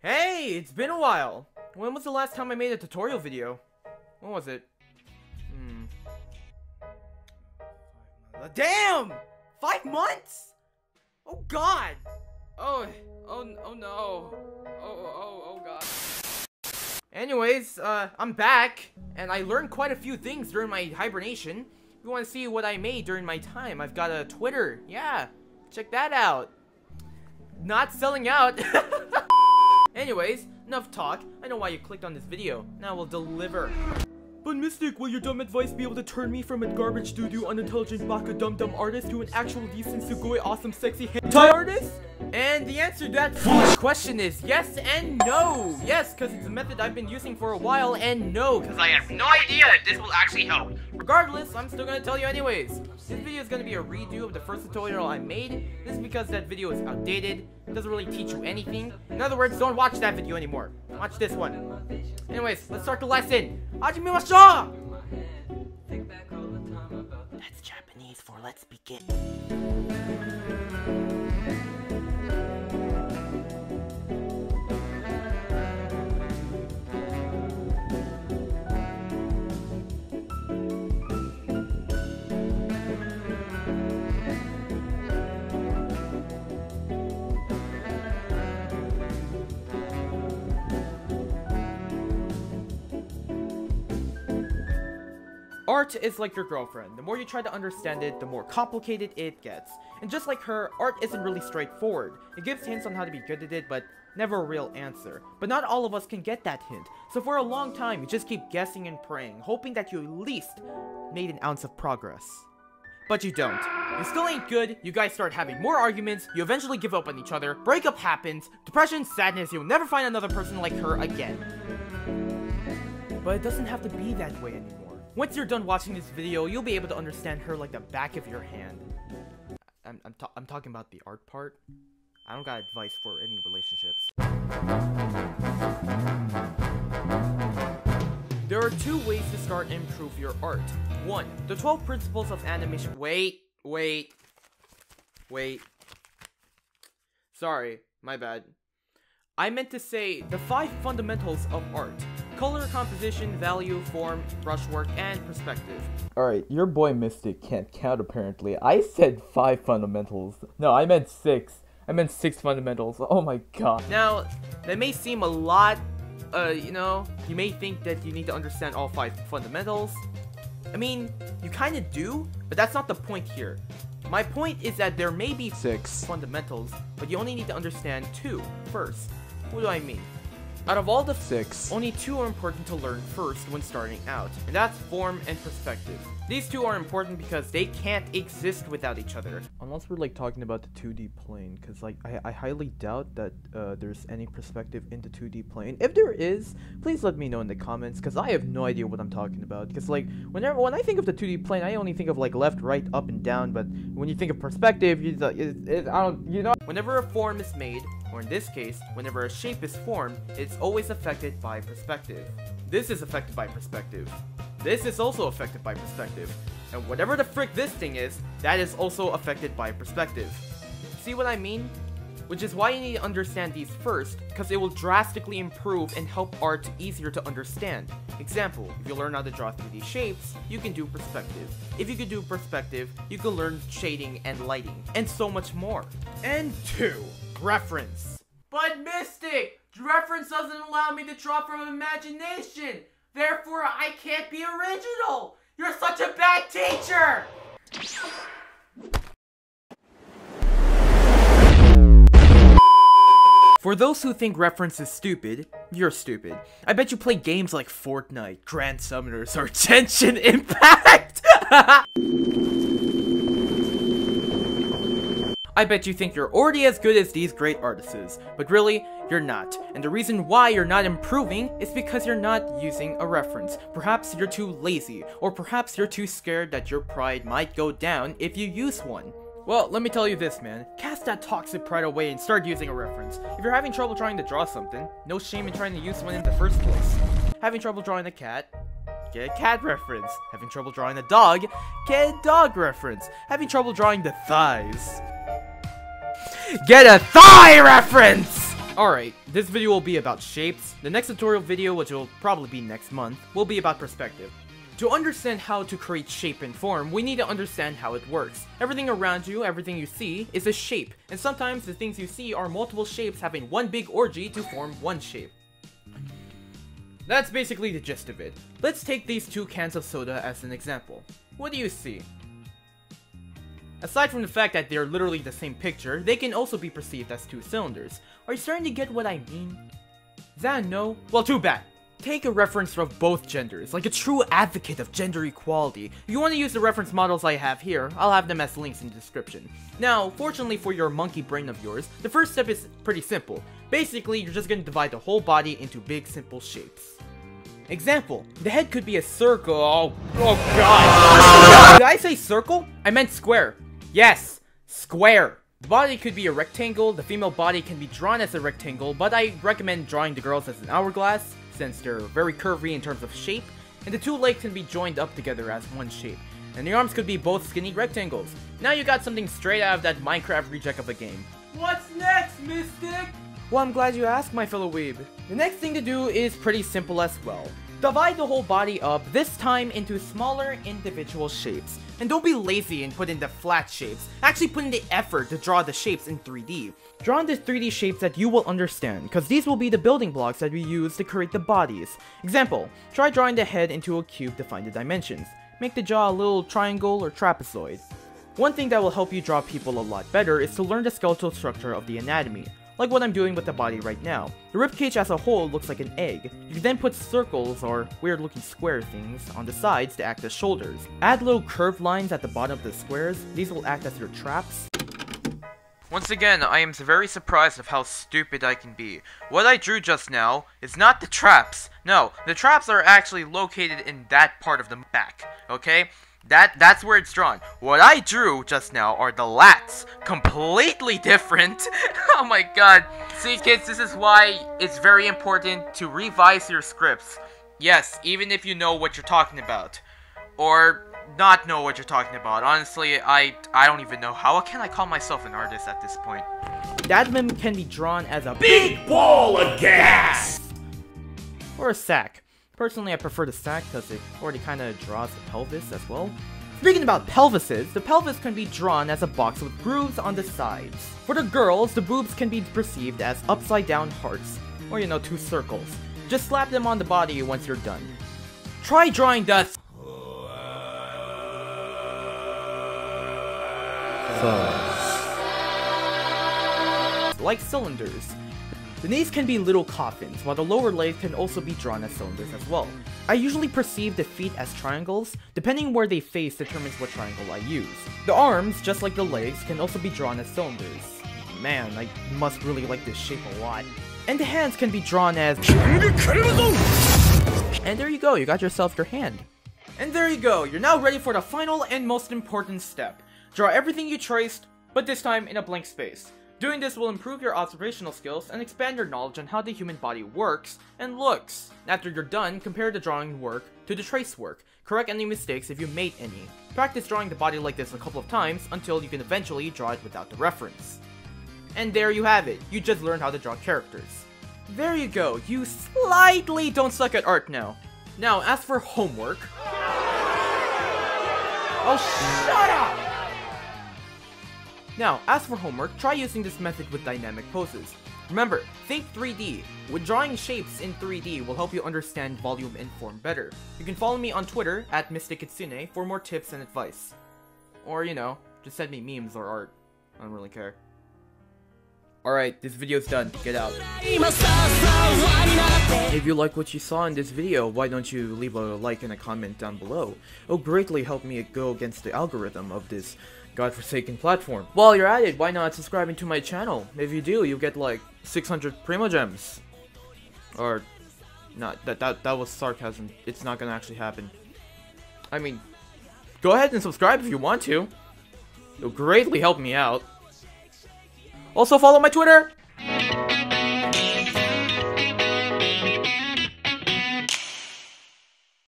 Hey, it's been a while. When was the last time I made a tutorial video? When was it? Damn! 5 months? Oh god! Oh no. Oh god. Anyways, I'm back, and I learned quite a few things during my hibernation. If you want to see what I made during my time, I've got a Twitter. Yeah, check that out. Not selling out. Anyways, enough talk. I know why you clicked on this video. Now we'll deliver. But Mystic, will your dumb advice be able to turn me from a garbage doo-doo, unintelligent, baka dumb artist to an actual decent, sugoi, awesome, sexy hentai artist? And the answer to that foolish question is yes and no. Yes, because it's a method I've been using for a while, and no, because I have no idea if this will actually help. Regardless, I'm still gonna tell you anyways. This video is gonna be a redo of the first tutorial I made. This is because that video is outdated. It doesn't really teach you anything. In other words, don't watch that video anymore. Watch this one. Anyways, let's start the lesson. Hajimemashou! That's Japanese for let's begin. Art is like your girlfriend. The more you try to understand it, the more complicated it gets. And just like her, art isn't really straightforward. It gives hints on how to be good at it, but never a real answer. But not all of us can get that hint. So for a long time, you just keep guessing and praying, hoping that you at least made an ounce of progress. But you don't. You still ain't good, you guys start having more arguments, you eventually give up on each other, breakup happens, depression, sadness, you'll never find another person like her again. But it doesn't have to be that way anymore. Once you're done watching this video, you'll be able to understand her like the back of your hand. I'm talking about the art part. I don't got advice for any relationships. There are 2 ways to start and improve your art. 1. The 12 principles of animation. Wait. Sorry, my bad. I meant to say the 5 fundamentals of art. Color, composition, value, form, brushwork, and perspective. Alright, your boy Mystic can't count apparently. I said 5 fundamentals. No, I meant 6. I meant 6 fundamentals. Oh my god. Now, that may seem a lot, you know, you may think that you need to understand all 5 fundamentals. I mean, you kinda do, but that's not the point here. My point is that there may be 6 fundamentals, but you only need to understand 2 first. What do I mean? Out of all the 6, only 2 are important to learn first when starting out, and that's form and perspective. These 2 are important because they can't exist without each other. Unless we're like talking about the 2D plane, because like I highly doubt that there's any perspective in the 2D plane. If there is, please let me know in the comments, because I have no idea what I'm talking about. Because like when I think of the 2D plane, I only think of like left, right, up, and down. But when you think of perspective, Whenever a form is made, or in this case, whenever a shape is formed, it's always affected by perspective. This is affected by perspective. This is also affected by perspective. And whatever the frick this thing is, that is also affected by perspective. See what I mean? Which is why you need to understand these first, because it will drastically improve and help art easier to understand. Example, if you learn how to draw 3D shapes, you can do perspective. If you can do perspective, you can learn shading and lighting, and so much more. And 2. Reference. But Mystic, reference doesn't allow me to draw from imagination. Therefore, I can't be original. You're such a bad teacher. For those who think reference is stupid, you're stupid. I bet you play games like Fortnite, Grand Summoners, or Genshin Impact. I bet you think you're already as good as these great artists, but really, you're not. And the reason why you're not improving is because you're not using a reference. Perhaps you're too lazy, or perhaps you're too scared that your pride might go down if you use one. Well, let me tell you this, man. Cast that toxic pride away and start using a reference. If you're having trouble trying to draw something, no shame in trying to use one in the first place. Having trouble drawing a cat? Get a cat reference. Having trouble drawing a dog? Get a dog reference. Having trouble drawing the thighs? Get a thigh reference! Alright, this video will be about shapes. The next tutorial video, which will probably be next month, will be about perspective. To understand how to create shape and form, we need to understand how it works. Everything around you, everything you see, is a shape, and sometimes the things you see are multiple shapes having one big orgy to form one shape. That's basically the gist of it. Let's take these two cans of soda as an example. What do you see? Aside from the fact that they're literally the same picture, they can also be perceived as two cylinders. Are you starting to get what I mean? Is that a no? Well, too bad. Take a reference of both genders, like a true advocate of gender equality. If you want to use the reference models I have here, I'll have them as links in the description. Now, fortunately for your monkey brain of yours, the first step is pretty simple. Basically, you're just going to divide the whole body into big, simple shapes. Example, the head could be a circle. Oh god. Did I say circle? I meant square. Yes, square. The body could be a rectangle. The female body can be drawn as a rectangle, but I recommend drawing the girls as an hourglass, since they're very curvy in terms of shape, and the two legs can be joined up together as one shape, and the arms could be both skinny rectangles. Now you got something straight out of that Minecraft reject of a game. What's next, Mystic? Well, I'm glad you asked, my fellow weeb. The next thing to do is pretty simple as well. Divide the whole body up, this time into smaller individual shapes. And don't be lazy and put in the flat shapes. Actually put in the effort to draw the shapes in 3D. Draw in the 3D shapes that you will understand, because these will be the building blocks that we use to create the bodies. Example, try drawing the head into a cube to find the dimensions. Make the jaw a little triangle or trapezoid. One thing that will help you draw people a lot better is to learn the skeletal structure of the anatomy. Like what I'm doing with the body right now. The ribcage as a whole looks like an egg. You can then put circles or weird looking square things on the sides to act as shoulders. Add little curved lines at the bottom of the squares. These will act as your traps. Once again, I am very surprised of how stupid I can be. What I drew just now is not the traps. No, the traps are actually located in that part of the back, okay? That's where it's drawn. What I drew just now are the lats. Completely different. Oh my god. See kids, this is why it's very important to revise your scripts. Yes, even if you know what you're talking about. Or not know what you're talking about. Honestly, I don't even know. How can I call myself an artist at this point? That meme can be drawn as a big ball of gas! Or a sack. Personally, I prefer the sack because it already kind of draws the pelvis as well. Speaking about pelvises, the pelvis can be drawn as a box with grooves on the sides. For the girls, the boobs can be perceived as upside down hearts, or you know, two circles. Just slap them on the body once you're done. Try drawing the like cylinders. The knees can be little coffins, while the lower legs can also be drawn as cylinders as well. I usually perceive the feet as triangles. Depending where they face determines what triangle I use. The arms, just like the legs, can also be drawn as cylinders. Man, I must really like this shape a lot. And the hands can be drawn as... And there you go, you got yourself your hand. And there you go, you're now ready for the final and most important step. Draw everything you traced, but this time in a blank space. Doing this will improve your observational skills and expand your knowledge on how the human body works and looks. After you're done, compare the drawing work to the trace work. Correct any mistakes if you made any. Practice drawing the body like this a couple of times until you can eventually draw it without the reference. And there you have it. You just learned how to draw characters. There you go. You slightly don't suck at art now. Now, as for homework... Oh, shut up! Now, as for homework, try using this method with dynamic poses. Remember, think 3D. With drawing shapes in 3D will help you understand volume and form better. You can follow me on Twitter @MysticKitsune for more tips and advice. Or, you know, just send me memes or art. I don't really care. Alright, this video's done. Get out. If you like what you saw in this video, why don't you leave a like and a comment down below? It'll greatly help me go against the algorithm of this godforsaken platform. While you're at it, why not subscribing to my channel? If you do, you'll get like 600 Primo Gems. Or, not, that was sarcasm. It's not gonna actually happen. I mean, go ahead and subscribe if you want to. It'll greatly help me out. Also follow my Twitter!